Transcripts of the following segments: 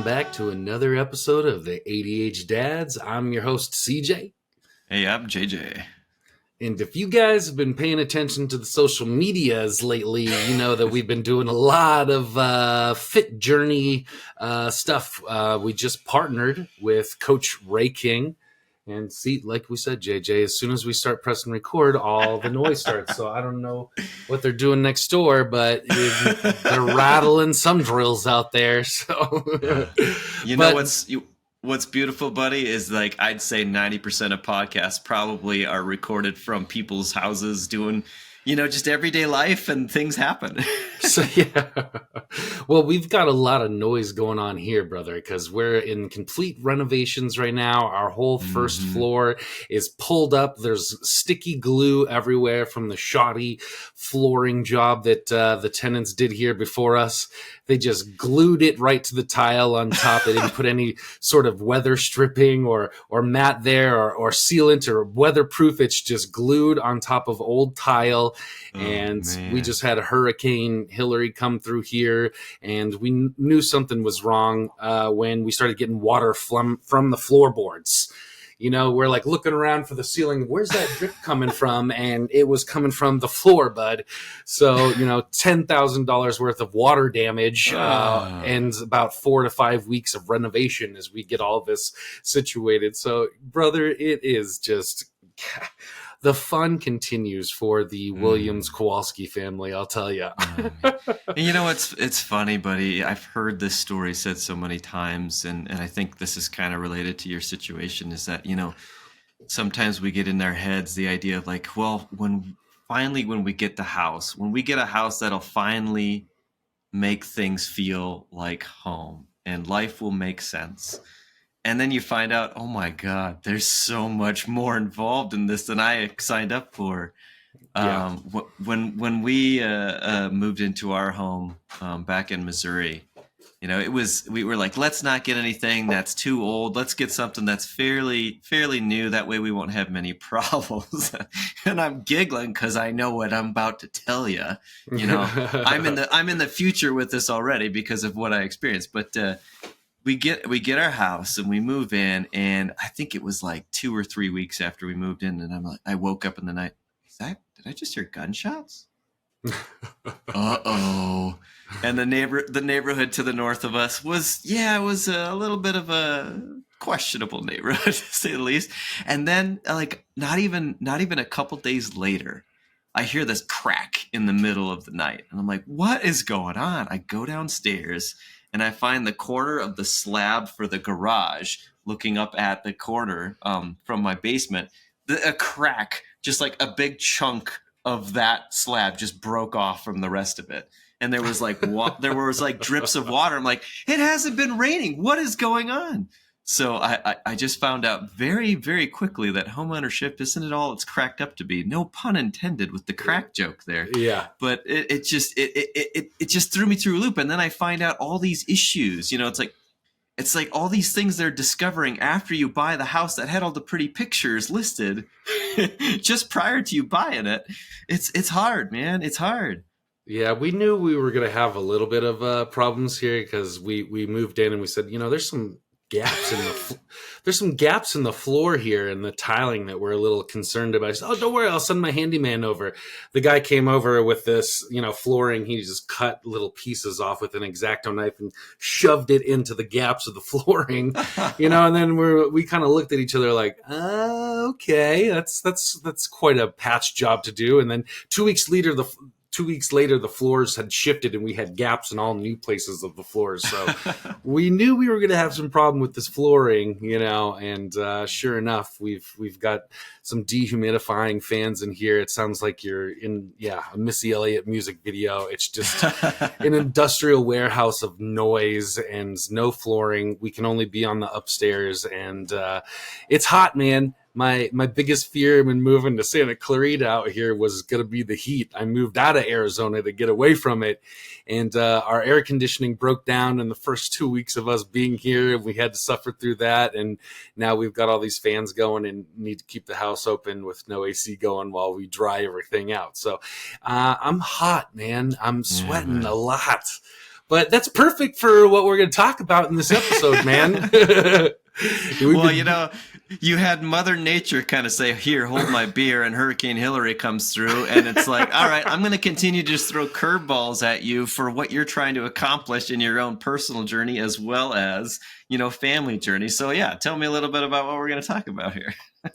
welcome back to another episode of the ADHDads. I'm your host, CJ. Hey, I'm JJ. And if you guys have been paying attention to the social medias lately, you know that we've been doing a lot of Fit Journey stuff. We just partnered with Coach Ray King. And see, like we said, JJ, as soon as we start pressing record, all the noise starts. So I don't know what they're doing next door, but they're rattling some drills out there. So What's beautiful, buddy, is like I'd say 90% of podcasts probably are recorded from people's houses doing, just everyday life, and things happen. So, yeah. Well, we've got a lot of noise going on here, brother, because we're in complete renovations right now. Our whole first floor is pulled up. There's sticky glue everywhere from the shoddy flooring job that the tenants did here before us. They just glued it right to the tile on top. They didn't put any sort of weather stripping or mat there or sealant or weatherproof. It's just glued on top of old tile. And we just had a Hurricane Hillary come through here, and we knew something was wrong when we started getting water from the floorboards. We're like looking around for the ceiling. Where's that drip coming from? And it was coming from the floor, bud. So, $10,000 worth of water damage and about 4 to 5 weeks of renovation as we get all this situated. So, brother, it is just... The fun continues for the Williams-Kowalski family, I'll tell you. It's funny, buddy. I've heard this story said so many times, and I think this is kind of related to your situation, is that, sometimes we get in our heads the idea of like, well, when we get a house that'll finally make things feel like home and life will make sense. And then you find out, oh my God, there's so much more involved in this than I signed up for. Yeah. When we moved into our home back in Missouri, we were like, let's not get anything that's too old. Let's get something that's fairly new. That way we won't have many problems. And I'm giggling because I know what I'm about to tell you. I'm in the future with this already because of what I experienced. But we get our house and we move in, and I think it was like 2 or 3 weeks after we moved in, and I woke up in the night. Did I just hear gunshots? Uh-oh. And the neighborhood to the north of us was a little bit of a questionable neighborhood, to say the least. And then like not even a couple days later, I hear this crack in the middle of the night, and I'm like, what is going on? I go downstairs and I find the corner of the slab for the garage, looking up at the corner from my basement, a crack, just like a big chunk of that slab just broke off from the rest of it. And there was like drips of water. I'm like, it hasn't been raining. What is going on? So I just found out very, very quickly that homeownership isn't at all it's cracked up to be. No pun intended with the crack joke there. Yeah. But it just threw me through a loop. And then I find out all these issues. It's like all these things they're discovering after you buy the house that had all the pretty pictures listed just prior to you buying it. It's hard, man. It's hard. Yeah, we knew we were going to have a little bit of problems here because we moved in and we said, there's some gaps in the floor here and the tiling that we're a little concerned about. Said, don't worry, I'll send my handyman over. The guy came over with this, flooring. He just cut little pieces off with an X-Acto knife and shoved it into the gaps of the flooring, and then we kind of looked at each other like, okay, that's quite a patch job to do. And then 2 weeks later, the floors had shifted and we had gaps in all new places of the floors. So we knew we were going to have some problem with this flooring, and sure enough, we've got some dehumidifying fans in here. It sounds like you're in, a Missy Elliott music video. It's just an industrial warehouse of noise and no flooring. We can only be on the upstairs, and it's hot, man. My biggest fear when moving to Santa Clarita out here was going to be the heat. I moved out of Arizona to get away from it, and our air conditioning broke down in the first 2 weeks of us being here. We had to suffer through that, and now we've got all these fans going and need to keep the house open with no AC going while we dry everything out. So I'm hot, man. I'm sweating a lot. But that's perfect for what we're going to talk about in this episode, man. Well, you had Mother Nature kind of say, "Here, hold my beer," and Hurricane Hillary comes through, and it's like, all right, I'm going to continue to just throw curveballs at you for what you're trying to accomplish in your own personal journey as well as, family journey. So yeah, tell me a little bit about what we're going to talk about here.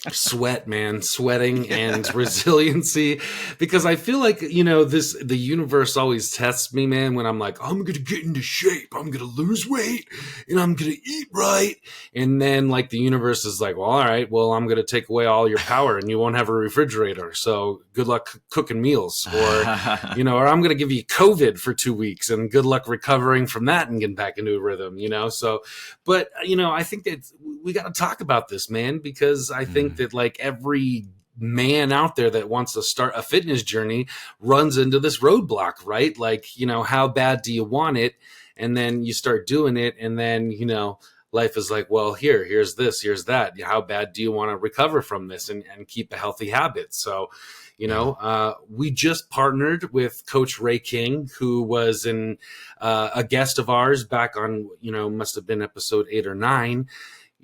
Sweat, man, sweating and resiliency, because I feel like, the universe always tests me, man, when I'm like, I'm gonna get into shape, I'm gonna lose weight, and I'm gonna eat right, and then like the universe is like, well, all right, well, I'm gonna take away all your power and you won't have a refrigerator, so good luck cooking meals, or or I'm gonna give you COVID for 2 weeks and good luck recovering from that and getting back into a rhythm, so, but I think that we got to talk about this, man, because I think that like every man out there that wants to start a fitness journey runs into this roadblock, right? Like, how bad do you want it? And then you start doing it. And then, life is like, well, here's this, here's that. How bad do you want to recover from this and keep a healthy habit? So, we just partnered with Coach Ray King, who was a guest of ours back on, must have been episode 8 or 9.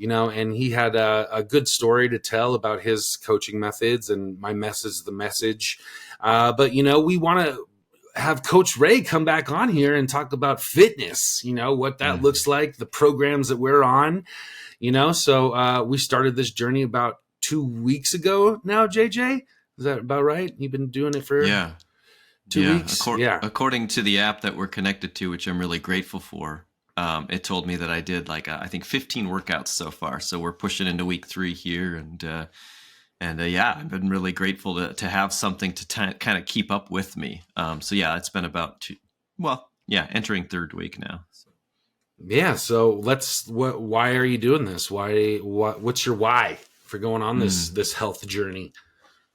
And he had a good story to tell about his coaching methods, and my message, the message. But, we want to have Coach Ray come back on here and talk about fitness, what that looks like, the programs that we're on, So we started this journey about 2 weeks ago now, JJ. Is that about right? You've been doing it for 2 weeks? According to the app that we're connected to, which I'm really grateful for, it told me that I did I think 15 workouts so far. So we're pushing into week 3 here, and I've been really grateful to have something to kind of keep up with me. So yeah, it's been about entering 3rd week now. Yeah. So why are you doing this? What's your why for going on this health journey?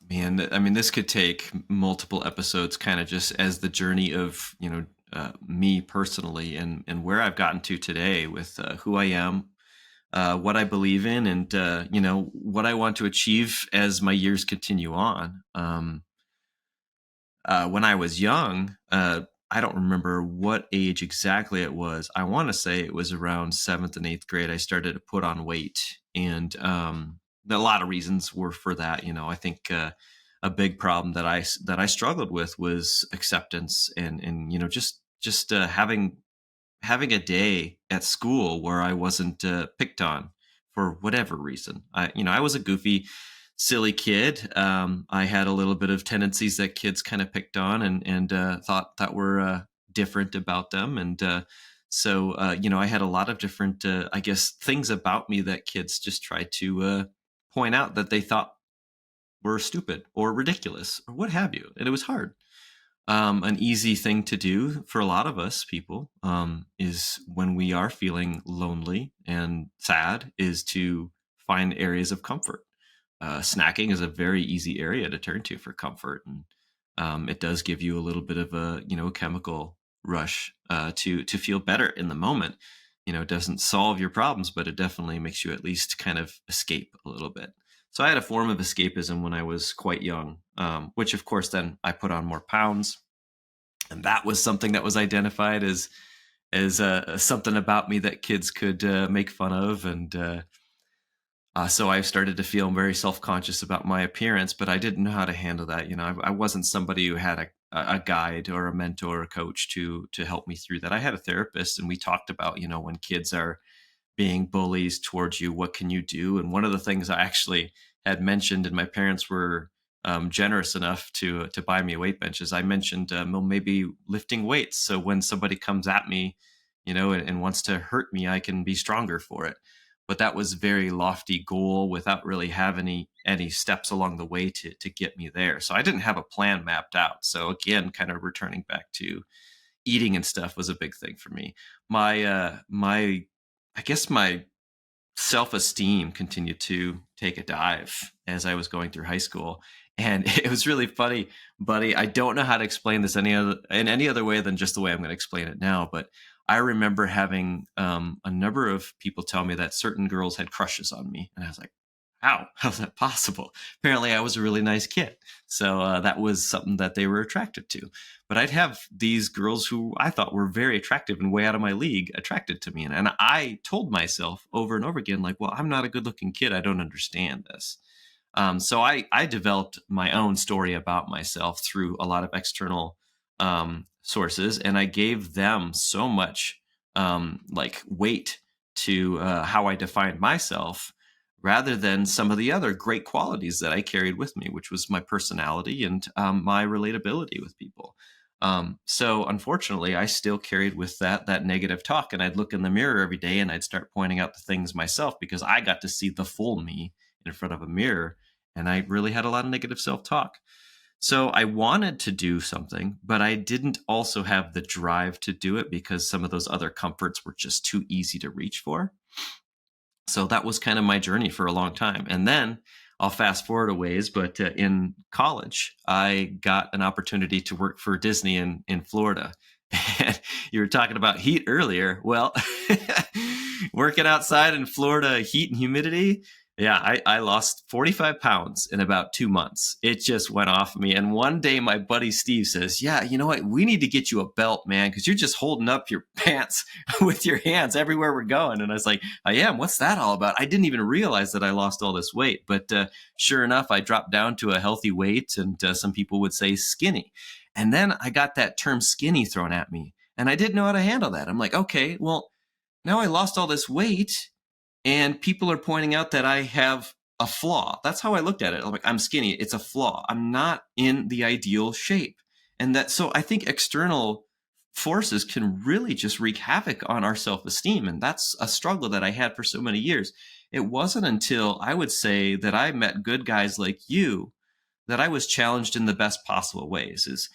Man, I mean, this could take multiple episodes, kind of just as the journey of, me personally and where I've gotten to today with who I am, what I believe in, and, what I want to achieve as my years continue on. When I was young, I don't remember what age exactly it was. I want to say it was around 7th and 8th grade. I started to put on weight, and a lot of reasons were for that. I think a big problem that I struggled with was acceptance, and just having a day at school where I wasn't picked on for whatever reason. I was a goofy, silly kid. I had a little bit of tendencies that kids kind of picked on and thought that were different about them. And so I had a lot of different, I guess, things about me that kids just tried to point out that they thought were stupid or ridiculous or what have you. And it was hard. An easy thing to do for a lot of us people is when we are feeling lonely and sad is to find areas of comfort. Snacking is a very easy area to turn to for comfort, and it does give you a little bit of a chemical rush to feel better in the moment. It doesn't solve your problems, but it definitely makes you at least kind of escape a little bit. So I had a form of escapism when I was quite young, which of course then I put on more pounds, and that was something that was identified as something about me that kids could make fun of, and so I started to feel very self-conscious about my appearance, but I didn't know how to handle that. I wasn't somebody who had a guide or a mentor or a coach to help me through that. I had a therapist, and we talked about when kids are being bullies towards you, what can you do? And one of the things I actually had mentioned, and my parents were generous enough to buy me weight benches. I mentioned well, maybe lifting weights, so when somebody comes at me, and wants to hurt me, I can be stronger for it. But that was a very lofty goal without really having any steps along the way to get me there. So I didn't have a plan mapped out. So again, kind of returning back to eating and stuff was a big thing for me. I guess my self-esteem continued to take a dive as I was going through high school. And it was really funny, buddy. I don't know how to explain this in any other way than just the way I'm going to explain it now. But I remember having a number of people tell me that certain girls had crushes on me. And I was like, how? How's that possible? Apparently, I was a really nice kid. So that was something that they were attracted to. But I'd have these girls who I thought were very attractive and way out of my league attracted to me. And I told myself over and over again, like, well, I'm not a good looking kid. I don't understand this. So I developed my own story about myself through a lot of external sources, and I gave them so much like weight to how I defined myself rather than some of the other great qualities that I carried with me, which was my personality and my relatability with people. So unfortunately, I still carried with that negative talk, and I'd look in the mirror every day and I'd start pointing out the things myself because I got to see the full me in front of a mirror, and I really had a lot of negative self-talk. So I wanted to do something, but I didn't also have the drive to do it because some of those other comforts were just too easy to reach for. So that was kind of my journey for a long time. And then I'll fast forward a ways, but in college, I got an opportunity to work for Disney in Florida. And you were talking about heat earlier. Well, working outside in Florida, heat and humidity. Yeah, I lost 45 pounds in about 2 months. It just went off me. And one day my buddy Steve says, yeah, you know what? We need to get you a belt, man, because you're just holding up your pants with your hands everywhere we're going. And I was like, I am. What's that all about? I didn't even realize that I lost all this weight. But sure enough, I dropped down to a healthy weight, and some people would say skinny. And then I got that term skinny thrown at me, and I didn't know how to handle that. I'm like, okay, well, now I lost all this weight, and people are pointing out that I have a flaw. That's how I looked at it. I'm like, I'm skinny. It's a flaw. I'm not in the ideal shape. And so I think external forces can really just wreak havoc on our self-esteem. And that's a struggle that I had for so many years. It wasn't until I would say that I met good guys like you that I was challenged in the best possible ways. Is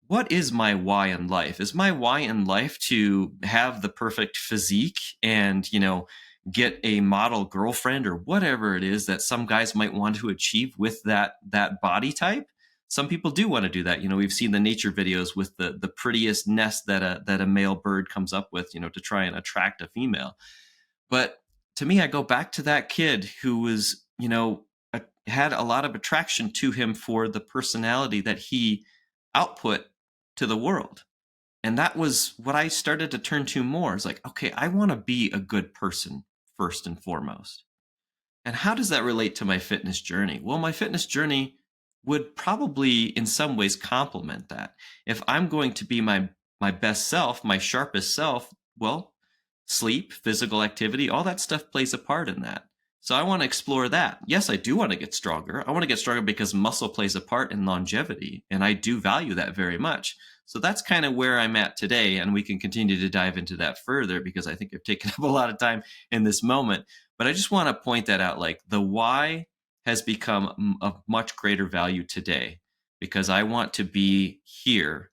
what is my why in life? Is my why in life to have the perfect physique and, get a model girlfriend or whatever it is that some guys might want to achieve with that body type? Some people do want to do that. We've seen the nature videos with the prettiest nest that a male bird comes up with, to try and attract a female. But to me, I go back to that kid who was, had a lot of attraction to him for the personality that he output to the world. And that was what I started to turn to more. It's like, okay, I want to be a good person first and foremost. And how does that relate to my fitness journey? Well, my fitness journey would probably in some ways complement that. If I'm going to be my best self, my sharpest self, well, sleep, physical activity, all that stuff plays a part in that. So I want to explore that. Yes, I do want to get stronger. I want to get stronger because muscle plays a part in longevity, and I do value that very much. So that's kind of where I'm at today, and we can continue to dive into that further because I think I've taken up a lot of time in this moment. But I just want to point that out, like the why has become of much greater value today because I want to be here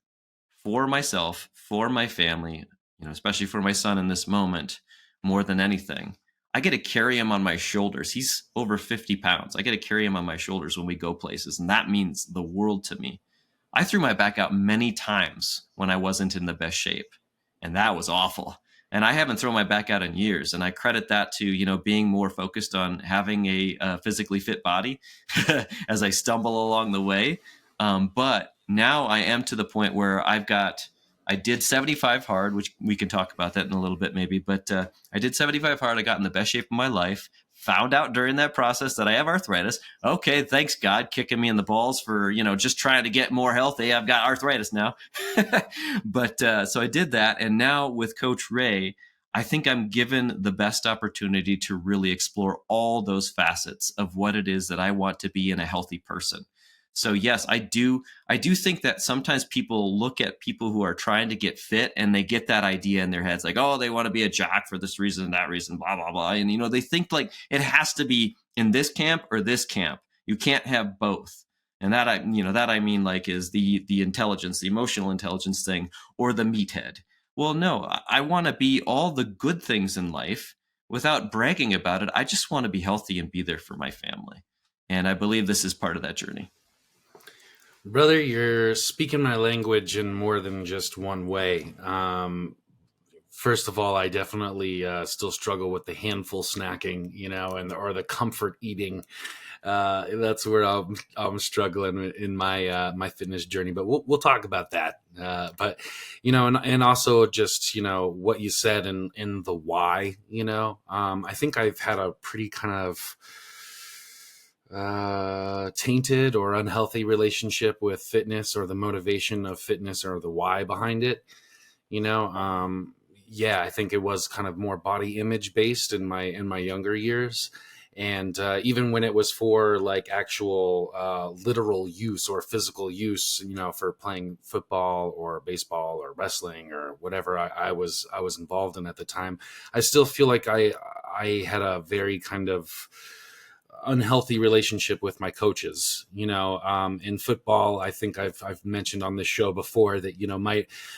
for myself, for my family, especially for my son in this moment, more than anything. I get to carry him on my shoulders. He's over 50 pounds. I get to carry him on my shoulders when we go places, and that means the world to me. I threw my back out many times when I wasn't in the best shape, and that was awful. And I haven't thrown my back out in years, and I credit that to being more focused on having a physically fit body as I stumble along the way. But now I am to the point where I did 75 hard, which we can talk about that in a little bit maybe, but I did 75 hard. I got in the best shape of my life, found out during that process that I have arthritis. Okay, thanks God, kicking me in the balls for, just trying to get more healthy. I've got arthritis now. But so I did that. And now with Coach Ray, I think I'm given the best opportunity to really explore all those facets of what it is that I want to be in a healthy person. So yes, I do think that sometimes people look at people who are trying to get fit and they get that idea in their heads like, oh, they want to be a jock for this reason and that reason, blah, blah, blah. And, they think like it has to be in this camp or this camp. You can't have both. And that I mean like is the intelligence, the emotional intelligence thing or the meathead. Well, no, I want to be all the good things in life without bragging about it. I just want to be healthy and be there for my family. And I believe this is part of that journey. Brother, you're speaking my language in more than just one way. First of all, I definitely still struggle with the handful snacking, or the comfort eating. That's where I'm struggling in my fitness journey. But we'll talk about that. But and also just what you said in the why. I think I've had a pretty kind of tainted or unhealthy relationship with fitness, or the motivation of fitness, or the why behind it. Yeah, I think it was kind of more body image based in my younger years. And even when it was for like actual literal use or physical use, for playing football or baseball or wrestling or whatever I was involved in at the time, I still feel like I had a very kind of unhealthy relationship with my coaches. In football, I think I've mentioned on this show before that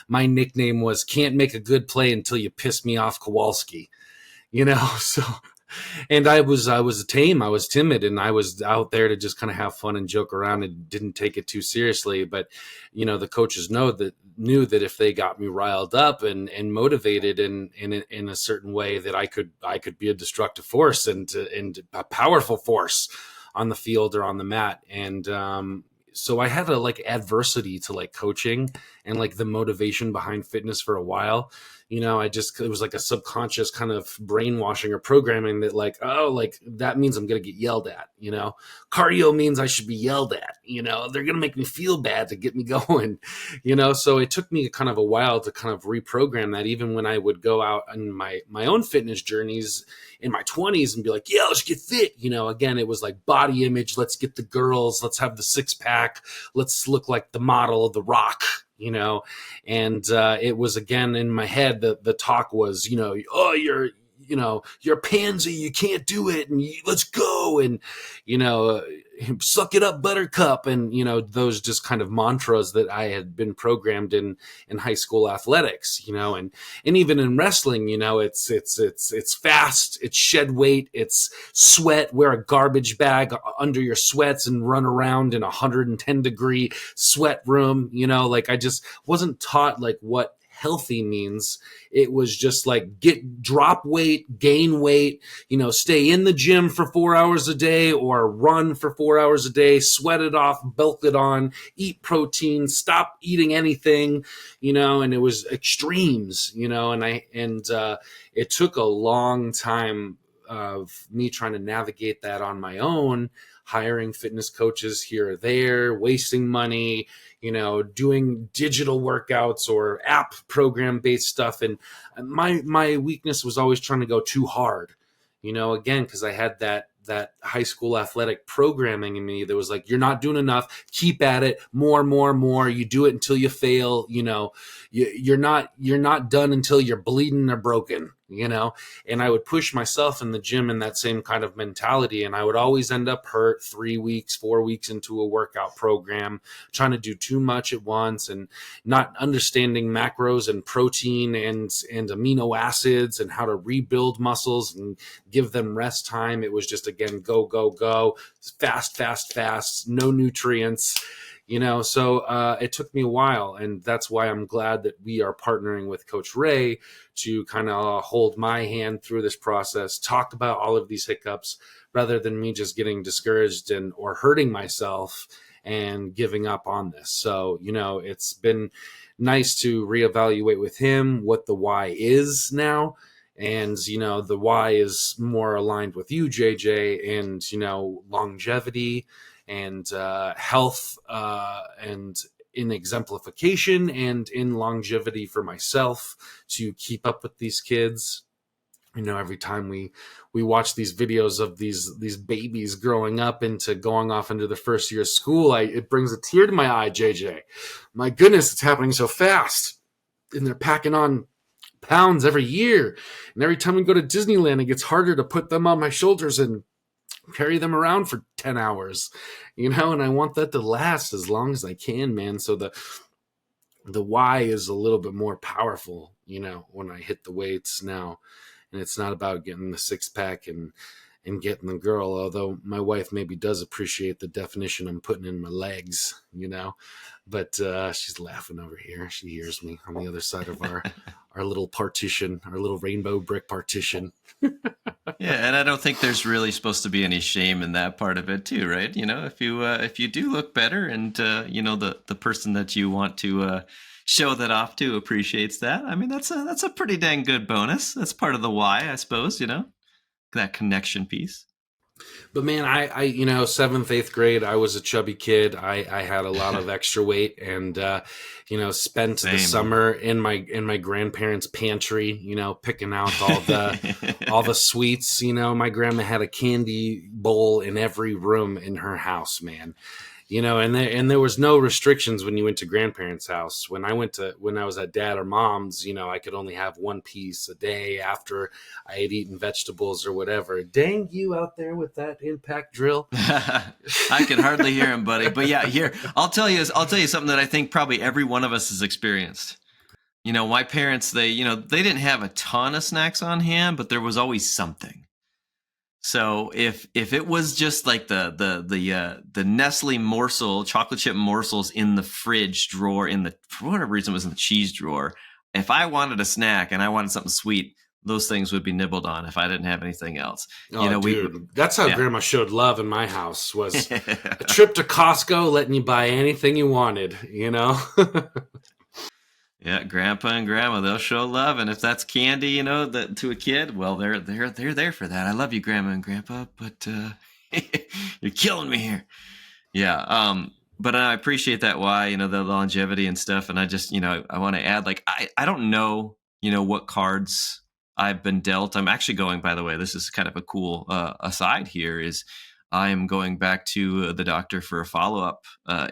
my nickname was "Can't make a good play until you piss me off, Kowalski." So, and I was tame, I was timid, and I was out there to just kind of have fun and joke around and didn't take it too seriously. But the coaches knew that if they got me riled up and motivated in a certain way, that I could be a destructive force and a powerful force on the field or on the mat. And so I had a like adversity to like coaching and like the motivation behind fitness for a while. It was like a subconscious kind of brainwashing or programming that like, oh, like that means I'm going to get yelled at, cardio means I should be yelled at, they're going to make me feel bad to get me going, so it took me kind of a while to kind of reprogram that, even when I would go out on my own fitness journeys in my 20s and be like, yeah, let's get fit. Again, it was like body image. Let's get the girls, let's have the 6-pack. Let's look like the model of The Rock, and it was, again, in my head, the talk was, oh, you're a pansy, you can't do it, and let's go, and suck it up, buttercup, and those just kind of mantras that I had been programmed in high school athletics, and even in wrestling, it's fast, it's shed weight, it's sweat, wear a garbage bag under your sweats and run around in 110-degree sweat room. Like I just wasn't taught like what healthy means. It was just like drop weight, gain weight, stay in the gym for 4 hours a day, or run for 4 hours a day, sweat it off, bulk it on, eat protein, stop eating anything, and it was extremes, and it took a long time of me trying to navigate that on my own, hiring fitness coaches here or there, wasting money, doing digital workouts or app program based stuff. And my weakness was always trying to go too hard, again, because I had that high school athletic programming in me that was like, you're not doing enough, keep at it, more, you do it until you fail, you're not done until you're bleeding or broken, and I would push myself in the gym in that same kind of mentality, and I would always end up hurt 3 weeks, 4 weeks into a workout program, trying to do too much at once and not understanding macros and protein and amino acids and how to rebuild muscles and give them rest time. It was just, again, go, fast, no nutrients. So it took me a while, and that's why I'm glad that we are partnering with Coach Ray to kind of hold my hand through this process, talk about all of these hiccups, rather than me just getting discouraged or hurting myself and giving up on this. So, it's been nice to reevaluate with him what the why is now. And, the why is more aligned with you, JJ, and, longevity and health and in exemplification and in longevity for myself to keep up with these kids. Every time we watch these videos of these babies growing up into going off into the first year of school, it brings a tear to my eye, JJ. My goodness, it's happening so fast. And they're packing on pounds every year. And every time we go to Disneyland, it gets harder to put them on my shoulders and carry them around for 10 hours, and I want that to last as long as I can, man. So the why is a little bit more powerful, when I hit the weights now, and it's not about getting the 6-pack and getting the girl, although my wife maybe does appreciate the definition I'm putting in my legs, but she's laughing over here. She hears me on the other side of our little partition, our little rainbow brick partition. Yeah, and I don't think there's really supposed to be any shame in that part of it too, right? If you do look better, and the person that you want to show that off to appreciates that. I mean, that's a pretty dang good bonus. That's part of the why, I suppose. That connection piece. But man, I seventh, eighth grade, I was a chubby kid. I had a lot of extra weight, and spent the summer in my grandparents' pantry, picking out all the sweets. My grandma had a candy bowl in every room in her house, man. And there was no restrictions when you went to grandparents' house. When I was at dad or mom's, I could only have one piece a day after I had eaten vegetables or whatever. Dang you out there with that impact drill. I can hardly hear him, buddy. But yeah, here, I'll tell you something that I think probably every one of us has experienced. My parents, they didn't have a ton of snacks on hand, but there was always something. So if it was just like the Nestle morsel, chocolate chip morsels in the fridge drawer, for whatever reason it was in the cheese drawer, if I wanted a snack and I wanted something sweet, those things would be nibbled on if I didn't have anything else. Oh, dude, that's how Grandma showed love in my house, was a trip to Costco, letting you buy anything you wanted, Yeah, Grandpa and Grandma, they'll show love, and if that's candy, to a kid, well, they're there for that. I love you, Grandma and Grandpa, but you're killing me here. Yeah, but I appreciate that why, the longevity and stuff, and I just, I want to add, like, I don't know, what cards I've been dealt. I'm actually going, by the way, this is kind of a cool aside here, is I am going back to the doctor for a follow-up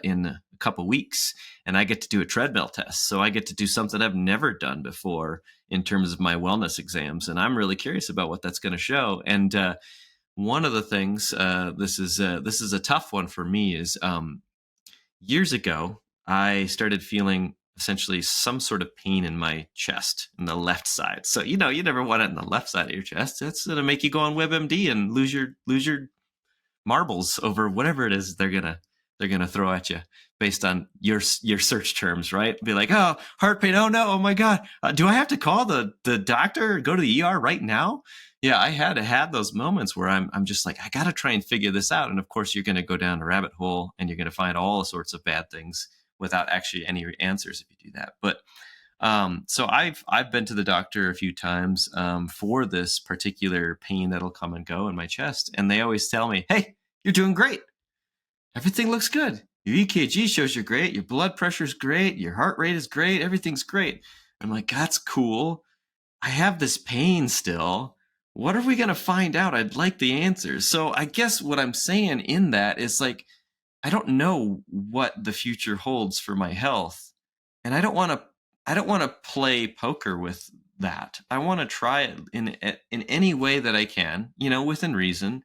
in a couple weeks, and I get to do a treadmill test. So I get to do something I've never done before in terms of my wellness exams, and I'm really curious about what that's going to show. And one of the things, this is a tough one for me, is years ago I started feeling essentially some sort of pain in my chest in the left side. So you never want it in the left side of your chest. That's going to make you go on WebMD and lose your marbles over whatever it is they're gonna throw at you based on your search terms, right? Be like, oh, heart pain. Oh no. Oh my God. Do I have to call the doctor or go to the ER right now? Yeah, I had those moments where I'm just like, I got to try and figure this out. And of course, you're going to go down a rabbit hole and you're going to find all sorts of bad things without actually any answers if you do that. But so I've been to the doctor a few times for this particular pain that'll come and go in my chest, and they always tell me, "Hey, you're doing great. Everything looks good. Your EKG shows you're great. Your blood pressure's great. Your heart rate is great. Everything's great." I'm like, "That's cool. I have this pain still. What are we gonna find out? I'd like the answers." So I guess what I'm saying in that is, like, I don't know what the future holds for my health, and I don't want to play poker with that. I want to try it in any way that I can, within reason.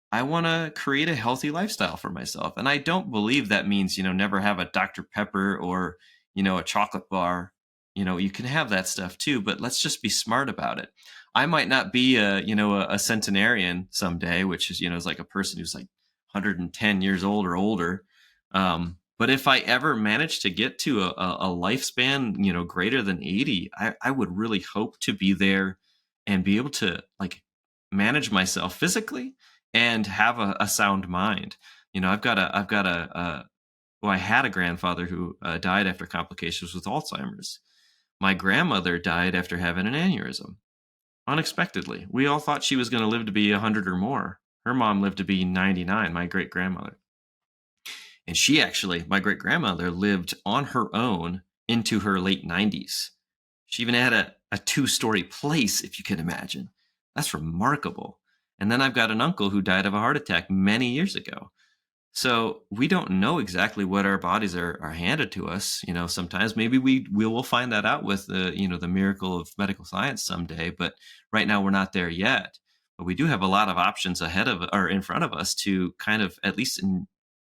I want to create a healthy lifestyle for myself, and I don't believe that means never have a Dr. Pepper or a chocolate bar. You can have that stuff too, but let's just be smart about it. I might not be a centenarian someday, which is like a person who's like 110 years old or older. But if I ever manage to get to a lifespan, greater than 80, I would really hope to be there and be able to, like, manage myself physically and have a sound mind. I had a grandfather who died after complications with Alzheimer's. My grandmother died after having an aneurysm, unexpectedly. We all thought she was going to live to be 100 or more. Her mom lived to be 99, my great grandmother. And she actually, my great grandmother, lived on her own into her late 90s. She even had a 2-story place, if you can imagine. That's remarkable. And then I've got an uncle who died of a heart attack many years ago. So we don't know exactly what our bodies are handed to us. Sometimes maybe we will find that out with the miracle of medical science someday. But right now we're not there yet. But we do have a lot of options ahead of or in front of us to kind of at least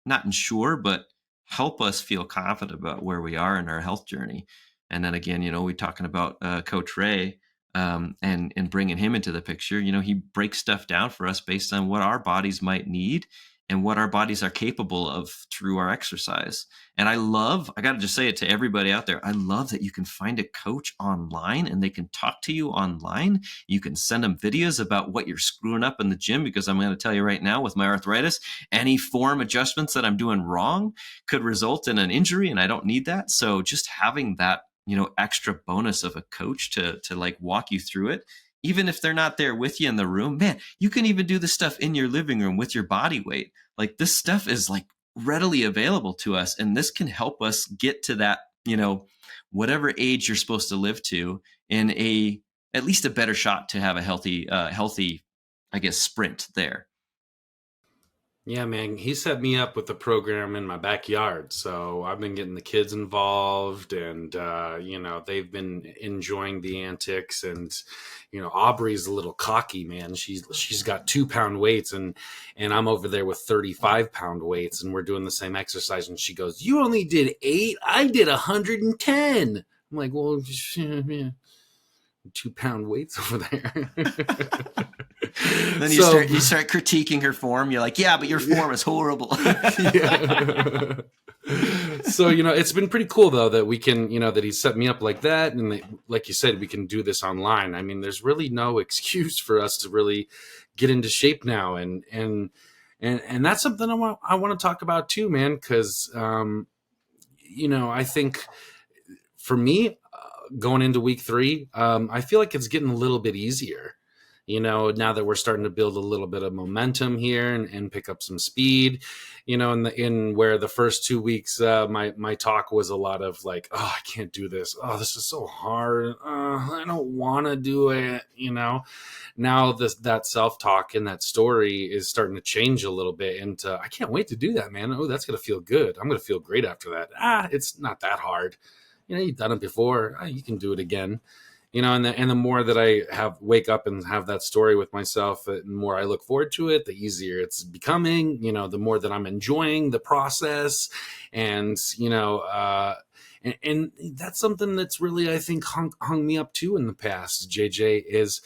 not ensure, but help us feel confident about where we are in our health journey. And then again, we're talking about Coach Ray and bringing him into the picture. He breaks stuff down for us based on what our bodies might need and what our bodies are capable of through our exercise. And I got to just say it to everybody out there. I love that you can find a coach online and they can talk to you online. You can send them videos about what you're screwing up in the gym, because I'm going to tell you right now, with my arthritis, any form adjustments that I'm doing wrong could result in an injury, and I don't need that. So just having that, extra bonus of a coach to like walk you through it, even if they're not there with you in the room, man, you can even do this stuff in your living room with your body weight. Like, this stuff is like readily available to us, and this can help us get to that, whatever age you're supposed to live to, in at least a better shot to have a healthy, I guess, sprint there. Yeah, man, he set me up with the program in my backyard. So I've been getting the kids involved, and, they've been enjoying the antics. And, Aubrey's a little cocky, man. She's got 2-pound weights, and I'm over there with 35-pound weights, and we're doing the same exercise. And she goes, "You only did 8? I did 110. I'm like, well, yeah, 2-pound weights over there. Then you start critiquing her form. You're like, yeah, but your form is horrible. Yeah. So, it's been pretty cool, though, that we can, that he set me up like that. And like you said, we can do this online. I mean, there's really no excuse for us to really get into shape now. And that's something I want to talk about too, man. Cause, I think for me, going into week 3, I feel like it's getting a little bit easier. Now that we're starting to build a little bit of momentum here and pick up some speed, in where the first 2 weeks, my talk was a lot of like, oh, I can't do this. Oh, this is so hard. I don't want to do it. Now that self-talk and that story is starting to change a little bit. And I can't wait to do that, man. Oh, that's going to feel good. I'm going to feel great after that. It's not that hard. You've done it before. You can do it again. And the more that I wake up and have that story with myself, the more I look forward to it, the easier it's becoming, the more that I'm enjoying the process. And, and that's something that's really, I think, hung me up too in the past, JJ, is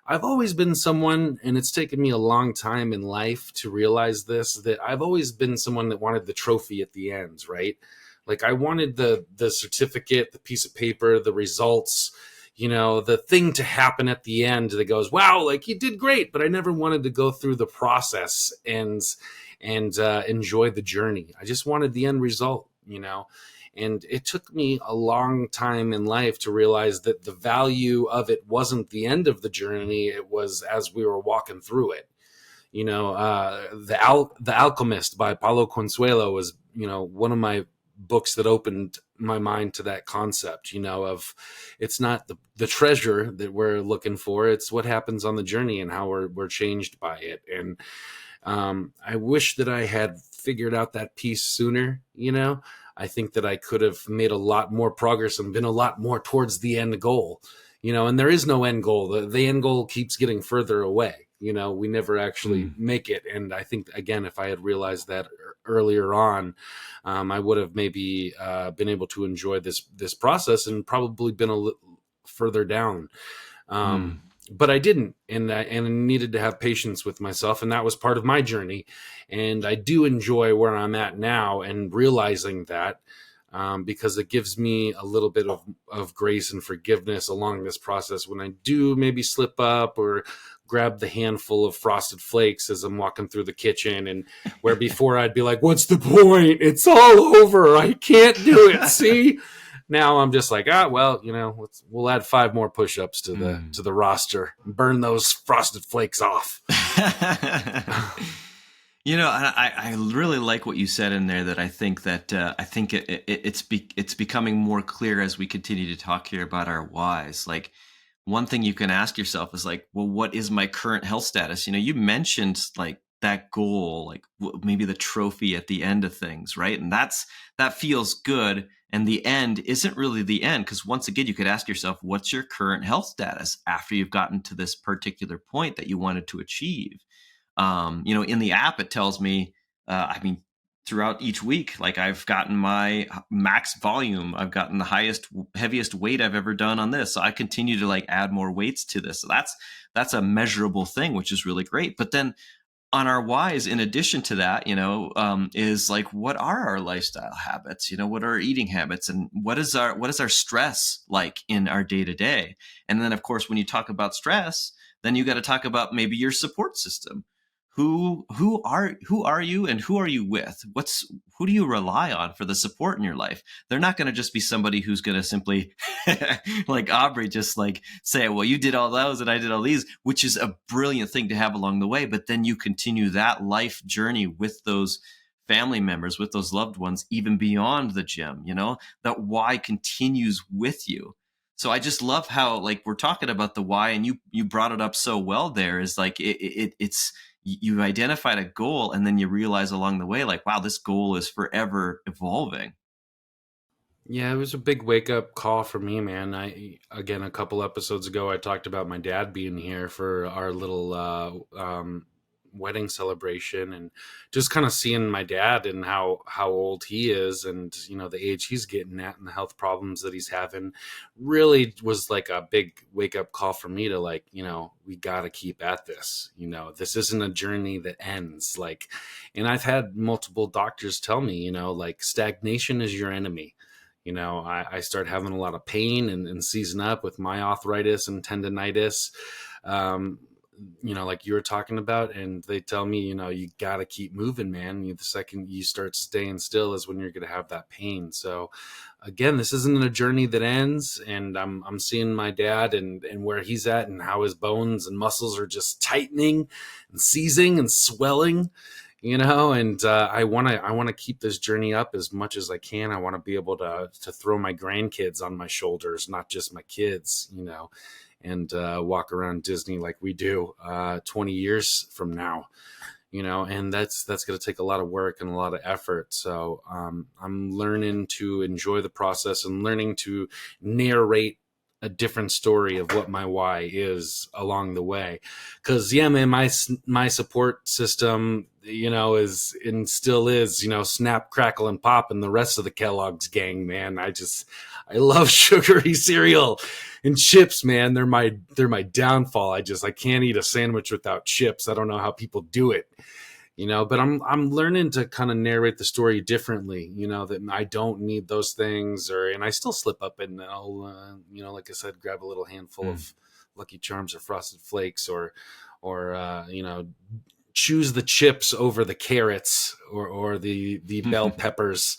I've always been someone, and it's taken me a long time in life to realize this, that I've always been someone that wanted the trophy at the end, right? Like, I wanted the certificate, the piece of paper, the results, the thing to happen at the end that goes, wow, like, you did great. But I never wanted to go through the process and enjoy the journey. I just wanted the end result, and it took me a long time in life to realize that the value of it wasn't the end of the journey. It was as we were walking through it. The Alchemist by Paulo Consuelo was, one of my books that opened my mind to that concept, of it's not the treasure that we're looking for, it's what happens on the journey and how we're changed by it. And I wish that I had figured out that piece sooner. I think that I could have made a lot more progress and been a lot more towards the end goal, and there is no end goal. The end goal keeps getting further away. We never actually make it. And I think, again, if I had realized that earlier on, I would have maybe been able to enjoy this process and probably been a little further down. But I didn't, and I needed to have patience with myself, and that was part of my journey. And I do enjoy where I'm at now and realizing that, because it gives me a little bit of grace and forgiveness along this process when I do maybe slip up or grab the handful of Frosted Flakes as I'm walking through the kitchen, and where before I'd be like, what's the point? It's all over. I can't do it. See? Now I'm just like, well, we'll add 5 more push-ups to the roster, burn those Frosted Flakes off. I really like what you said in there, that I think it's becoming more clear as we continue to talk here about our whys. Like, one thing you can ask yourself is like, well, what is my current health status? You mentioned like that goal, like maybe the trophy at the end of things, right? And that feels good. And the end isn't really the end, because once again, you could ask yourself, what's your current health status after you've gotten to this particular point that you wanted to achieve? In the app, it tells me, throughout each week, like, I've gotten my max volume, I've gotten the heaviest weight I've ever done on this. So I continue to like add more weights to this. So that's a measurable thing, which is really great. But then on our whys, in addition to that, is like, what are our lifestyle habits? What are our eating habits, and what is our stress like in our day to day? And then, of course, when you talk about stress, then you got to talk about maybe your support system. Who are you, and who are you with? Who do you rely on for the support in your life? They're not going to just be somebody who's going to simply like Aubrey, just like say, well, you did all those and I did all these, which is a brilliant thing to have along the way. But then you continue that life journey with those family members, with those loved ones, even beyond the gym. That why continues with you. So I just love how, like, we're talking about the why, and you brought it up so well. There is like it's you identified a goal, and then you realize along the way, like, wow, this goal is forever evolving. Yeah, it was a big wake up call for me, man. Again, a couple episodes ago, I talked about my dad being here for our little wedding celebration, and just kind of seeing my dad and how old he is, and the age he's getting at, and the health problems that he's having, really was like a big wake up call for me to, like, we got to keep at this. This isn't a journey that ends. Like, and I've had multiple doctors tell me, like, stagnation is your enemy. I start having a lot of pain and season up with my arthritis and tendonitis, um, like you were talking about. And they tell me, you got to keep moving, man. The second you start staying still is when you're going to have that pain. So again, this isn't a journey that ends. And I'm seeing my dad and where he's at, and how his bones and muscles are just tightening and seizing and swelling. And I want to keep this journey up as much as I can. I want to be able to throw my grandkids on my shoulders, not just my kids, and walk around Disney like we do 20 years from now. And that's going to take a lot of work and a lot of effort. So I'm learning to enjoy the process, and learning to narrate a different story of what my why is along the way. Because yeah, man, my support system, is, and still is, snap, crackle, and pop, and the rest of the Kellogg's gang, man. I love sugary cereal and chips, man. They're my downfall. I can't eat a sandwich without chips. I don't know how people do it. But I'm learning to kind of narrate the story differently, that I don't need those things, and I still slip up, and I'll like I said, grab a little handful of Lucky Charms or Frosted Flakes, or choose the chips over the carrots, or the bell peppers.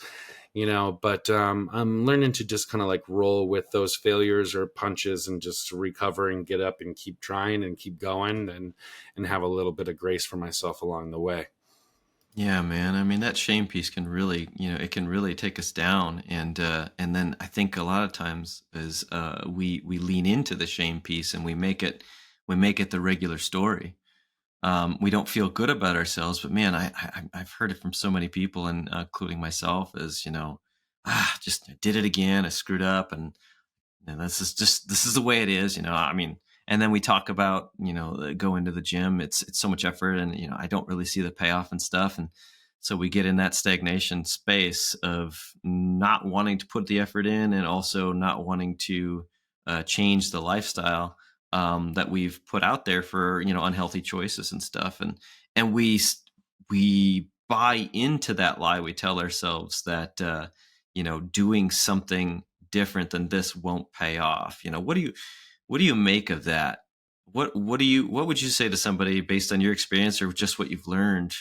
But I'm learning to just kind of like roll with those failures or punches, and just recover and get up and keep trying and keep going, and have a little bit of grace for myself along the way. Yeah, man. I mean, that shame piece can really, it can really take us down, and then I think a lot of times is we lean into the shame piece, and we make it the regular story. We don't feel good about ourselves, but man, I've heard it from so many people, and including myself, as just I did it again, I screwed up, and this is the way it is. I mean, and then we talk about going to the gym. It's so much effort, and I don't really see the payoff and stuff, and so we get in that stagnation space of not wanting to put the effort in, and also not wanting to change the lifestyle that we've put out there for unhealthy choices and stuff, and we buy into that lie. We tell ourselves that doing something different than this won't pay off. What do you make of that? What would you say to somebody based on your experience, or just what you've learned,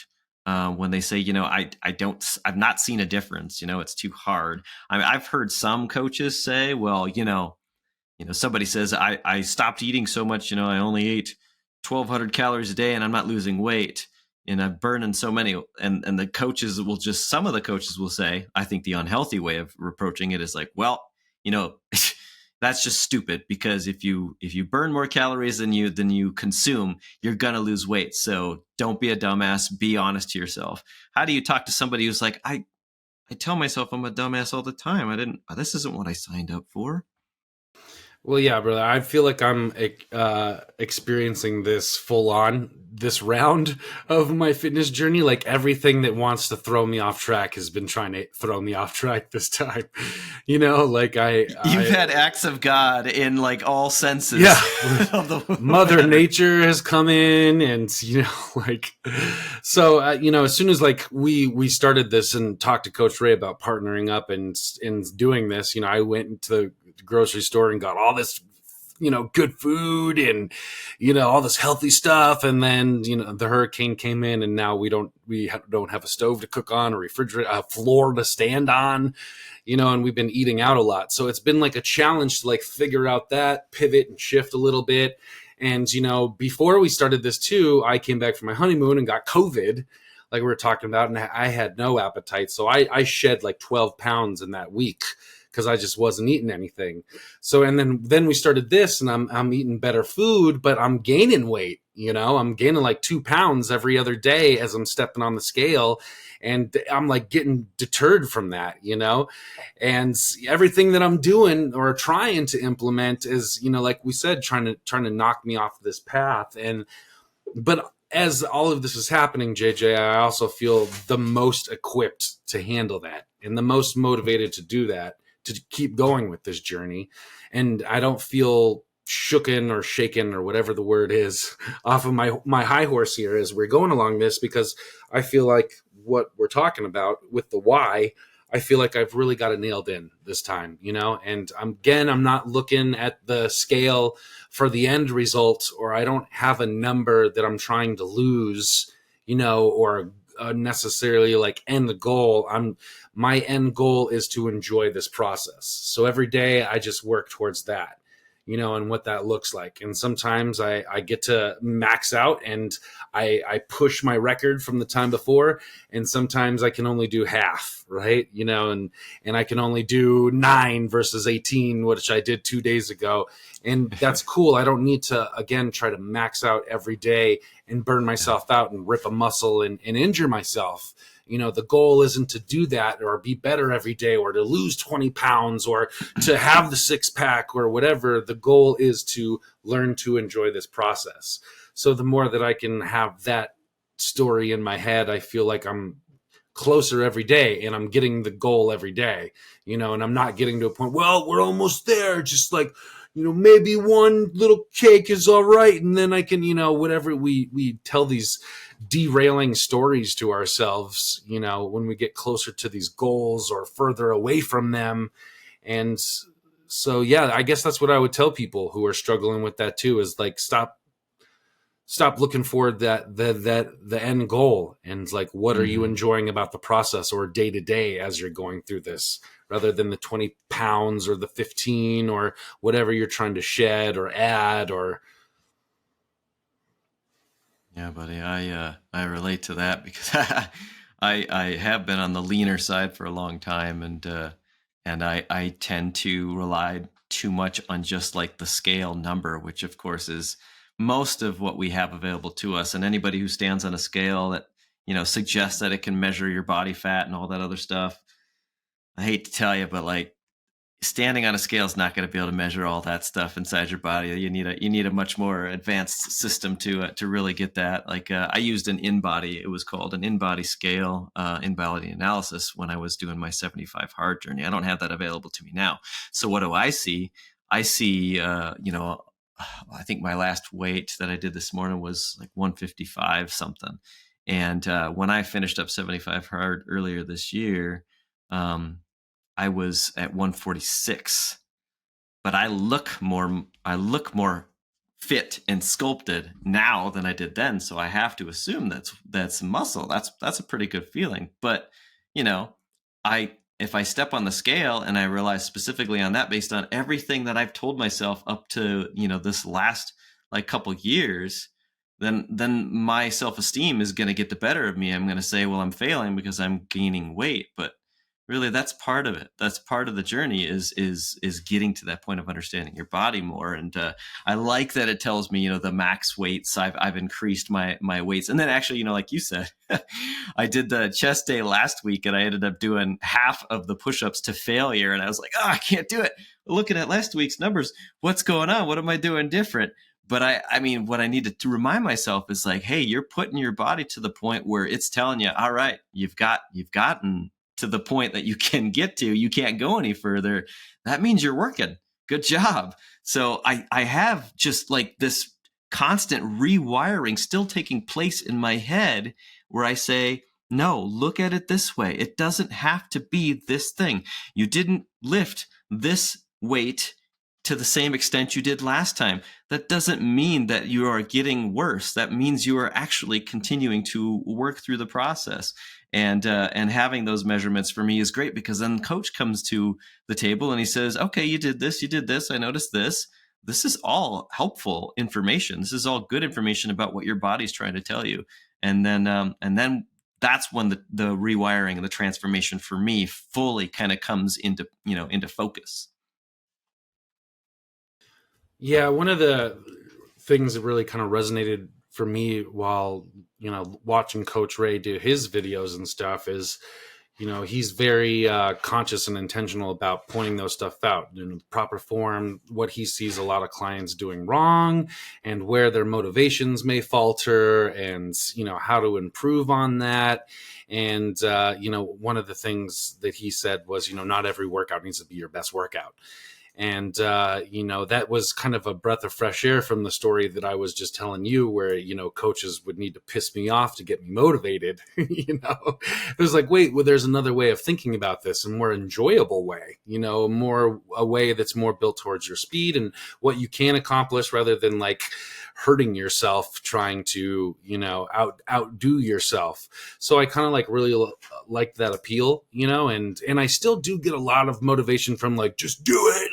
when they say, I've not seen a difference, it's too hard. I mean, I've heard some coaches say, well, somebody says, I stopped eating so much, I only ate 1,200 calories a day, and I'm not losing weight, and I'm burning so many. And the coaches will just, some of the coaches will say, I think the unhealthy way of approaching it is like, well, that's just stupid, because if you burn more calories than you consume, you're gonna lose weight. So don't be a dumbass. Be honest to yourself. How do you talk to somebody who's like, I tell myself I'm a dumbass all the time. This isn't what I signed up for. Well, yeah, brother. I feel like I'm experiencing this full on this round of my fitness journey. Like everything that wants to throw me off track has been trying to throw me off track this time. Like You've had acts of God in like all senses yeah, of the Mother word. Nature has come in, and like, so as soon as like we started this and talked to Coach Ray about partnering up and doing this, I went into the grocery store and got all this good food and all this healthy stuff, and then the hurricane came in, and now we don't have a stove to cook on, a refrigerator, a floor to stand on, and we've been eating out a lot. So it's been like a challenge to like figure out that pivot and shift a little bit. And, before we started this too, I came back from my honeymoon and got COVID, like we were talking about, and I had no appetite. So I shed like 12 pounds in that week because I just wasn't eating anything. So, and then we started this, and I'm eating better food, but I'm gaining weight. I'm gaining like 2 pounds every other day as I'm stepping on the scale, and I'm like getting deterred from that. And everything that I'm doing or trying to implement is, like we said, trying to knock me off this path. But as all of this is happening, JJ, I also feel the most equipped to handle that and the most motivated to do that, to keep going with this journey. And I don't feel shooken or shaken or whatever the word is off of my high horse here as we're going along this, because I feel like what we're talking about with the why, I feel like I've really got it nailed in this time, and I'm not looking at the scale for the end result, or I don't have a number that I'm trying to lose, or necessarily like end the goal. My end goal is to enjoy this process. So every day I just work towards that, and what that looks like. And sometimes I get to max out and I push my record from the time before. And sometimes I can only do half, right? And I can only do 9 versus 18, which I did 2 days ago. And that's cool. I don't need to, again, try to max out every day and burn Yeah. myself out and rip a muscle and injure myself. The goal isn't to do that or be better every day or to lose 20 pounds or to have the 6-pack or whatever. The goal is to learn to enjoy this process. So the more that I can have that story in my head, I feel like I'm closer every day and I'm getting the goal every day, and I'm not getting to a point, well, we're almost there. Just like, maybe one little cake is all right. And then I can, whatever we tell these derailing stories to ourselves, when we get closer to these goals or further away from them. And so, yeah, I guess that's what I would tell people who are struggling with that too, is like, stop looking for the end goal, and like, what are you Mm-hmm. enjoying about the process or day to day as you're going through this, rather than the 20 pounds or the 15 or whatever you're trying to shed or add or Yeah, buddy, I relate to that because I have been on the leaner side for a long time, and I tend to rely too much on just like the scale number, which of course is most of what we have available to us. And anybody who stands on a scale that suggests that it can measure your body fat and all that other stuff, I hate to tell you, but like standing on a scale is not going to be able to measure all that stuff inside your body. You need a much more advanced system to really get that. Like I used an InBody. It was called an InBody scale, in-body analysis, when I was doing my 75 hard journey. I don't have that available to me now. So what do I see? I see, I think my last weight that I did this morning was like 155 something. And when I finished up 75 hard earlier this year, um, I was at 146, but I look more fit and sculpted now than I did then. So I have to assume that's muscle. That's a pretty good feeling. But you know, I if I step on the scale and I realize specifically on that, based on everything that I've told myself up to this last like couple years, then my self-esteem is going to get the better of me. I'm going to say, well, I'm failing because I'm gaining weight, but really that's part of it. That's part of the journey, is getting to that point of understanding your body more. And I like that it tells me the max weights. I've increased my weights, and then actually like you said, I did the chest day last week and I ended up doing half of the push-ups to failure. And I was like, oh, I can't do it. Looking at last week's numbers, what's going on? What am I doing different? But I mean, what I need to remind myself is like, hey, you're putting your body to the point where it's telling you, all right, you've gotten to the point that you can get to, you can't go any further. That means you're working. Good job. So I have just like this constant rewiring still taking place in my head where I say, no, look at it this way. It doesn't have to be this thing. You didn't lift this weight to the same extent you did last time. That doesn't mean that you are getting worse. That means you are actually continuing to work through the process. And having those measurements for me is great, because then coach comes to the table and he says, okay, you did this. I noticed this. This is all helpful information. This is all good information about what your body's trying to tell you. And then that's when the rewiring and the transformation for me fully kind of comes into focus. Yeah, one of the things that really kind of resonated for me while, watching Coach Ray do his videos and stuff is, he's very conscious and intentional about pointing those stuff out in proper form, what he sees a lot of clients doing wrong and where their motivations may falter and, how to improve on that. And, one of the things that he said was, not every workout needs to be your best workout. And, that was kind of a breath of fresh air from the story that I was just telling you where, coaches would need to piss me off to get me motivated. It was like, wait, well, there's another way of thinking about this, a more enjoyable way, a way that's more built towards your speed and what you can accomplish rather than like hurting yourself trying to, outdo yourself. So I kind of like really liked that appeal, and I still do get a lot of motivation from like, just do it,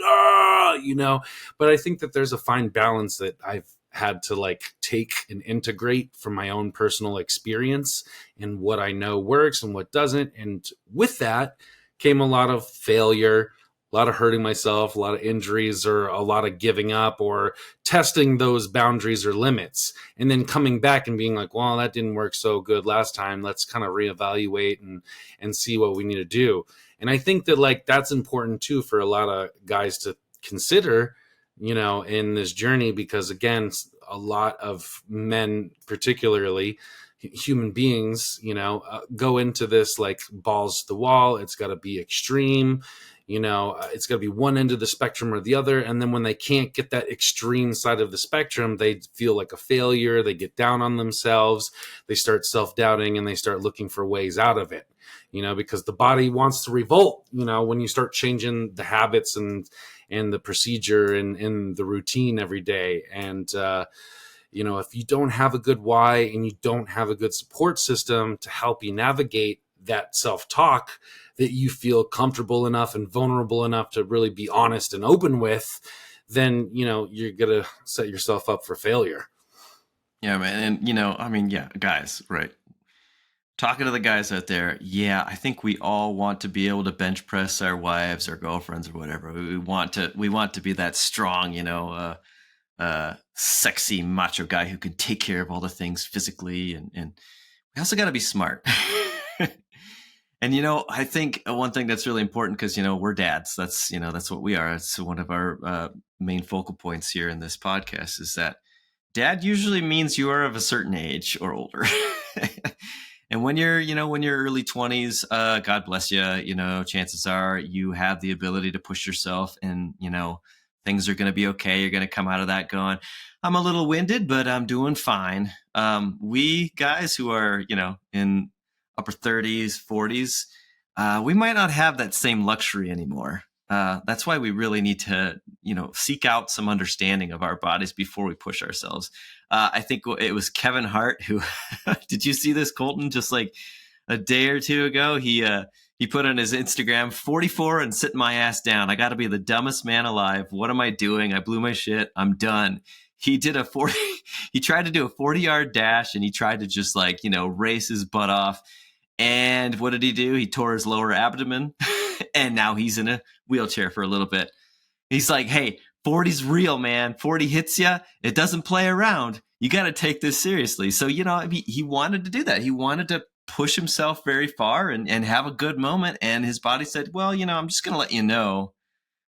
but I think that there's a fine balance that I've had to like take and integrate from my own personal experience and what I know works and what doesn't. And with that came a lot of failure, a lot of hurting myself, a lot of injuries, or a lot of giving up or testing those boundaries or limits, and then coming back and being like, well, that didn't work so good last time. Let's kind of reevaluate and see what we need to do. And I think that like that's important too for a lot of guys to consider, in this journey, because again, a lot of men, particularly human beings, go into this like balls to the wall. It's got to be extreme. It's got to be one end of the spectrum or the other. And then when they can't get that extreme side of the spectrum, they feel like a failure. They get down on themselves. They start self-doubting and they start looking for ways out of it, because the body wants to revolt, when you start changing the habits and the procedure and the routine every day. And, if you don't have a good why and you don't have a good support system to help you navigate that self-talk that you feel comfortable enough and vulnerable enough to really be honest and open with, then, you're going to set yourself up for failure. Yeah, man. And, yeah, guys, right. Talking to the guys out there, yeah, I think we all want to be able to bench press our wives, our girlfriends, or whatever. We want to be that strong, sexy macho guy who can take care of all the things physically, and we also got to be smart. And I think one thing that's really important, because we're dads. That's what we are. It's one of our main focal points here in this podcast, is that dad usually means you are of a certain age or older. And when you're early 20s, God bless you, chances are you have the ability to push yourself, and, things are going to be okay. You're going to come out of that going, I'm a little winded, but I'm doing fine. We guys who are, in upper 30s, 40s, we might not have that same luxury anymore. That's why we really need to, seek out some understanding of our bodies before we push ourselves. I think it was Kevin Hart who, did you see this, Colton? Just like a day or two ago, he put on his Instagram, 44 and sitting my ass down. I got to be the dumbest man alive. What am I doing? I blew my shit. I'm done. He did he tried to do a 40-yard dash, and he tried to just like, race his butt off. And what did he do? He tore his lower abdomen, and now he's in a wheelchair for a little bit. He's like, hey, 40's real, man. 40 hits you. It doesn't play around. You got to take this seriously. So, he wanted to do that. He wanted to push himself very far and have a good moment. And his body said, well, I'm just going to let you know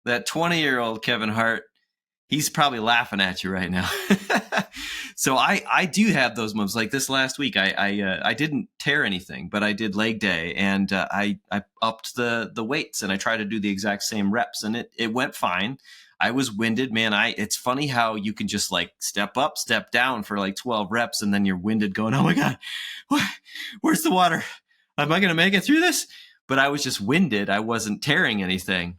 that 20-year-old Kevin Hart, he's probably laughing at you right now. So I do have those moments. Like this last week, I didn't tear anything, but I did leg day, and I upped the weights, and I tried to do the exact same reps, and it went fine. I was winded, man. It's funny how you can just like step up, step down for like 12 reps, and then you're winded going, oh my God, where's the water? Am I going to make it through this? But I was just winded. I wasn't tearing anything.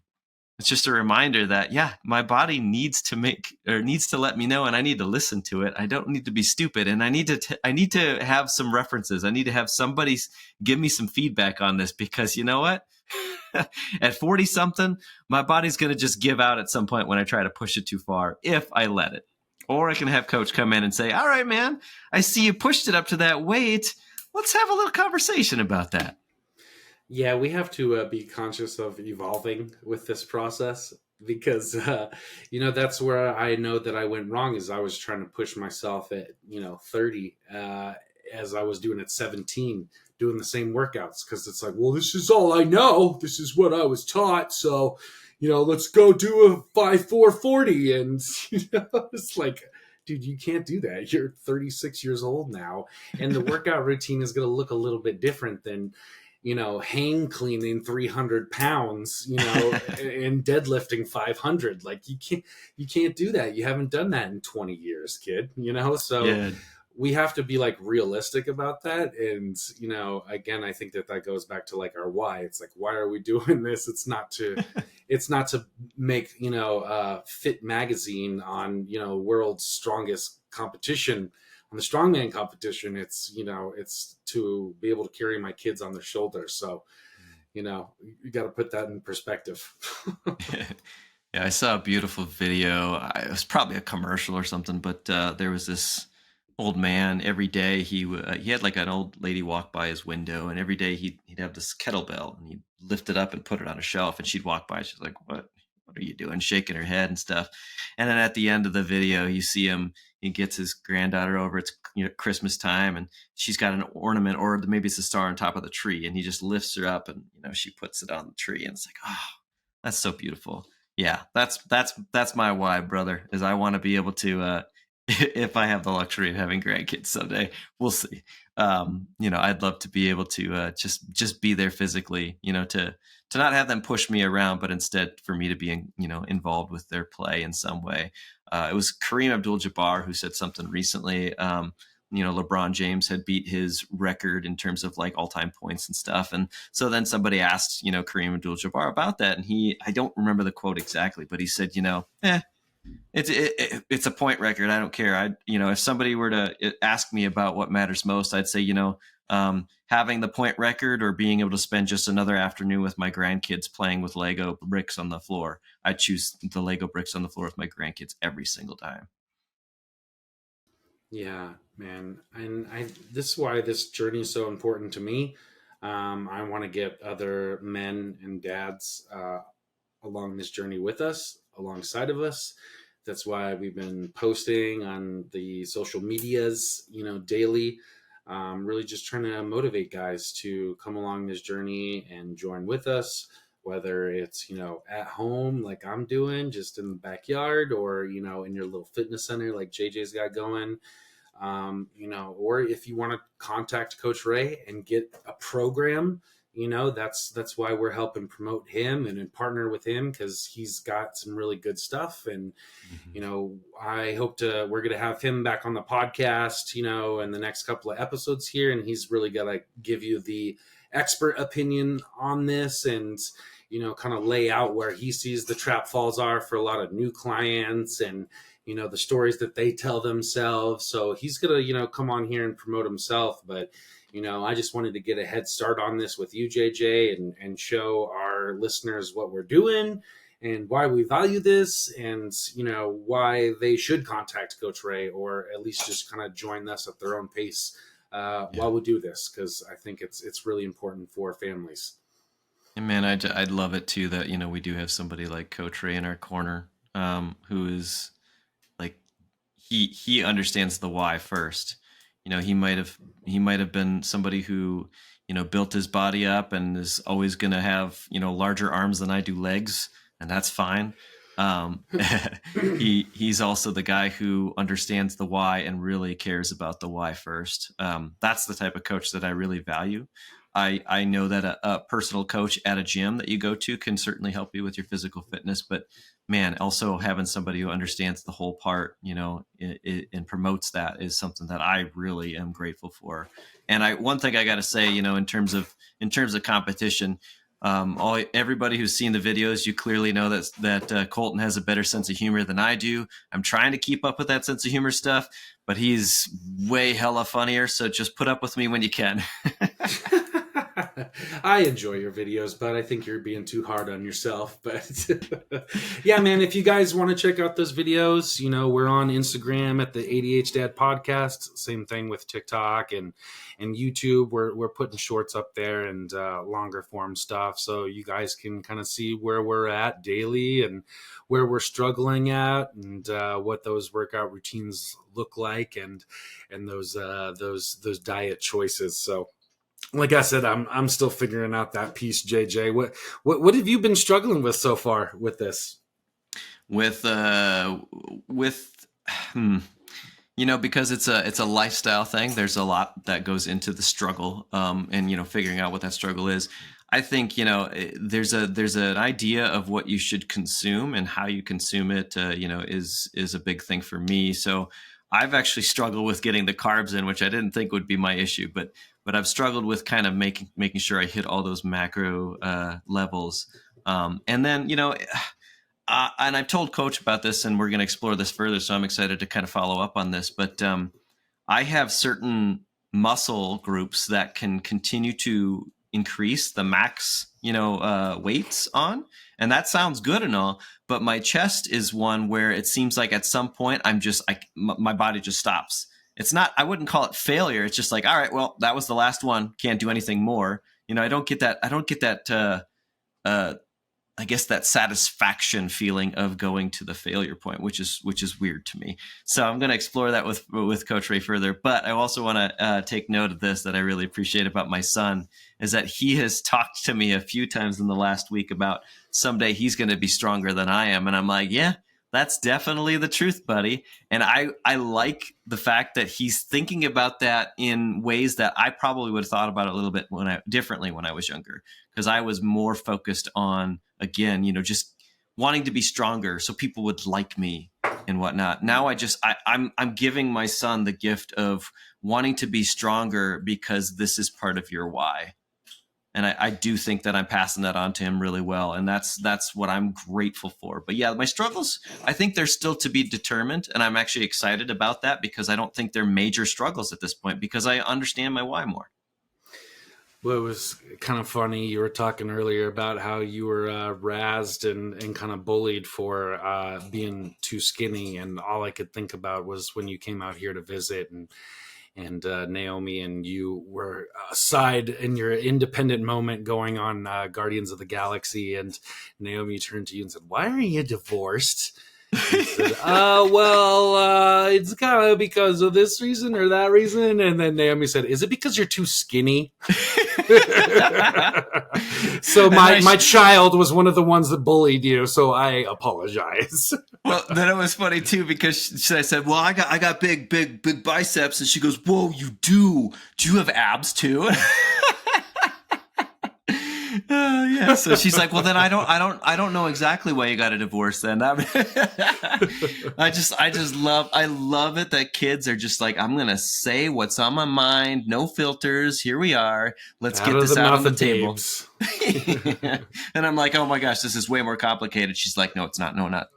It's just a reminder that, yeah, my body needs to let me know, and I need to listen to it. I don't need to be stupid, and I need to have some references. I need to have somebody give me some feedback on this, because you know what? At 40 something, my body's going to just give out at some point when I try to push it too far, if I let it. Or I can have coach come in and say, all right, man, I see you pushed it up to that weight. Let's have a little conversation about that. Yeah, we have to be conscious of evolving with this process, because, that's where I know that I went wrong, is I was trying to push myself at, 30, as I was doing at 17, doing the same workouts, because it's like, well, this is all I know. This is what I was taught. So, let's go do a 5-4-40. And, it's like, dude, you can't do that. You're 36 years old now. And the workout routine is going to look a little bit different than, hang cleaning 300 pounds, and deadlifting 500. Like you can't do that. You haven't done that in 20 years, kid, so Yeah. we have to be like realistic about that. And, again, I think that goes back to like our why. It's like, why are we doing this? It's not to make, Fit magazine on, world's strongest competition, on the strongman competition. It's to be able to carry my kids on their shoulders. So, you got to put that in perspective. Yeah, I saw a beautiful video. It was probably a commercial or something, but there was this old man. Every day he had like an old lady walk by his window, and every day he'd have this kettlebell, and he'd lift it up and put it on a shelf, and she'd walk by. She's like, what are you doing? Shaking her head and stuff. And then at the end of the video, you see him. He gets his granddaughter over. It's Christmas time, and she's got an ornament, or maybe it's a star on top of the tree, and he just lifts her up, and she puts it on the tree, and it's like, oh, that's so beautiful. Yeah, that's my why, brother. Is I want to be able to, if I have the luxury of having grandkids someday, we'll see. I'd love to be able to just be there physically, to not have them push me around, but instead for me to be, involved with their play in some way. It was Kareem Abdul-Jabbar who said something recently. LeBron James had beat his record in terms of like all-time points and stuff. And so then somebody asked, Kareem Abdul-Jabbar about that. And I don't remember the quote exactly, but he said, it's a point record. I don't care. If somebody were to ask me about what matters most, I'd say, having the point record or being able to spend just another afternoon with my grandkids playing with Lego bricks on the floor. I choose the Lego bricks on the floor with my grandkids every single time. Yeah, man. And this is why this journey is so important to me. I want to get other men and dads along this journey with us, alongside of us. That's why we've been posting on the social medias, daily. Really just trying to motivate guys to come along this journey and join with us, whether it's, at home, like I'm doing, just in the backyard, or, in your little fitness center, like JJ's got going. Or if you want to contact Coach Ray and get a program, that's why we're helping promote him and partner with him, because he's got some really good stuff. And, I hope we're going to have him back on the podcast, in the next couple of episodes here. And he's really got to give you the expert opinion on this, and, kind of lay out where he sees the trap falls are for a lot of new clients, and, the stories that they tell themselves. So he's going to, come on here and promote himself. But, I just wanted to get a head start on this with you, JJ, and show our listeners what we're doing and why we value this, and, why they should contact Coach Ray, or at least just kind of join us at their own pace while we do this, because I think it's really important for families. And man, I'd love it too that, we do have somebody like Coach Ray in our corner, who is like, he understands the why first. he might have been somebody who, built his body up and is always going to have, larger arms than I do legs, and that's fine. He's also the guy who understands the why and really cares about the why first. That's the type of coach that I really value. I know that a personal coach at a gym that you go to can certainly help you with your physical fitness, but man, also having somebody who understands the whole part, and promotes that is something that I really am grateful for. And one thing I got to say, in terms of competition, everybody who's seen the videos, you clearly know that Colton has a better sense of humor than I do. I'm trying to keep up with that sense of humor stuff, but he's way hella funnier. So just put up with me when you can. I enjoy your videos, but I think you're being too hard on yourself. But yeah, man, if you guys want to check out those videos, we're on Instagram at the ADHDad podcast. Same thing with TikTok and YouTube. We're putting shorts up there and longer form stuff, so you guys can kind of see where we're at daily and where we're struggling at, and what those workout routines look like, and those diet choices. So, like I said, I'm still figuring out that piece, JJ. What have you been struggling with so far with this? Because it's a lifestyle thing. There's a lot that goes into the struggle, and figuring out what that struggle is. I think there's an idea of what you should consume and how you consume it. Is a big thing for me. So I've actually struggled with getting the carbs in, which I didn't think would be my issue, but I've struggled with kind of making sure I hit all those macro levels. And then, and I've told Coach about this, and we're going to explore this further, so I'm excited to kind of follow up on this. But I have certain muscle groups that can continue to increase the max, weights on, and that sounds good and all. But my chest is one where it seems like at some point my body just stops. It's not, I wouldn't call it failure. It's just like, all right, well, that was the last one. Can't do anything more. I don't get that. I guess that satisfaction feeling of going to the failure point, which is weird to me. So I'm going to explore that with Coach Ray further. But I also want to take note of this that I really appreciate about my son, is that he has talked to me a few times in the last week about someday he's going to be stronger than I am. And I'm like, yeah, that's definitely the truth, buddy. And I like the fact that he's thinking about that in ways that I probably would have thought about it a little bit differently when I was younger, because I was more focused on, again, just wanting to be stronger so people would like me and whatnot. Now I'm giving my son the gift of wanting to be stronger because this is part of your why. And I do think that I'm passing that on to him really well. And that's what I'm grateful for. But yeah, my struggles, I think they're still to be determined. And I'm actually excited about that, because I don't think they're major struggles at this point, because I understand my why more. Well, it was kind of funny. You were talking earlier about how you were razzed and kind of bullied for being too skinny. And all I could think about was when you came out here to visit, and Naomi and you were aside in your independent moment going on Guardians of the Galaxy, and Naomi turned to you and said, "Why are you divorced?" He said, it's kind of because of this reason or that reason. And then Naomi said, "Is it because you're too skinny?" So my child was one of the ones that bullied you, so I apologize. Well, then it was funny too, because I said, "Well, I got big biceps," and she goes, "Whoa, you do? Do you have abs too?" Yeah. So she's like, "Well, then I don't know exactly why you got a divorce then." I love it that kids are just like, "I'm gonna say what's on my mind, no filters. Here we are. Let's get this out on the table." And I'm like, "Oh my gosh, this is way more complicated." She's like, "No, it's not. No, not."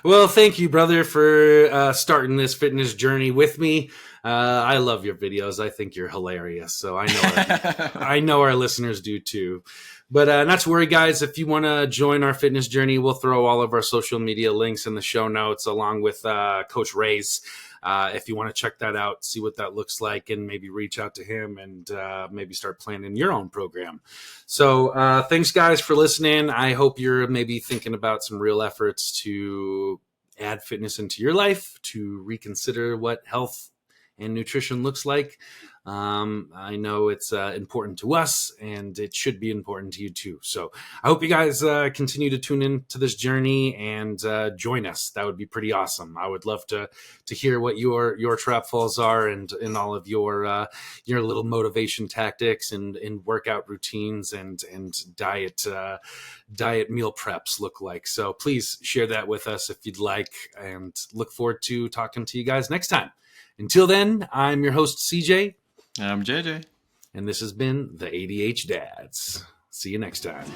Well, thank you, brother, for starting this fitness journey with me. I love your videos. I think you're hilarious. So I know our listeners do too. But not to worry, guys. If you want to join our fitness journey, we'll throw all of our social media links in the show notes, along with Coach Ray's. If you want to check that out, see what that looks like, and maybe reach out to him and maybe start planning your own program. So thanks, guys, for listening. I hope you're maybe thinking about some real efforts to add fitness into your life, to reconsider what health and nutrition looks like. I know it's important to us, and it should be important to you too. So I hope you guys continue to tune in to this journey and join us. That would be pretty awesome. I would love to hear what your trap falls are, and all of your little motivation tactics and workout routines and diet meal preps look like. So please share that with us if you'd like, and look forward to talking to you guys next time. Until then, I'm your host, CJ. I'm JJ. And this has been the ADH Dads. See you next time.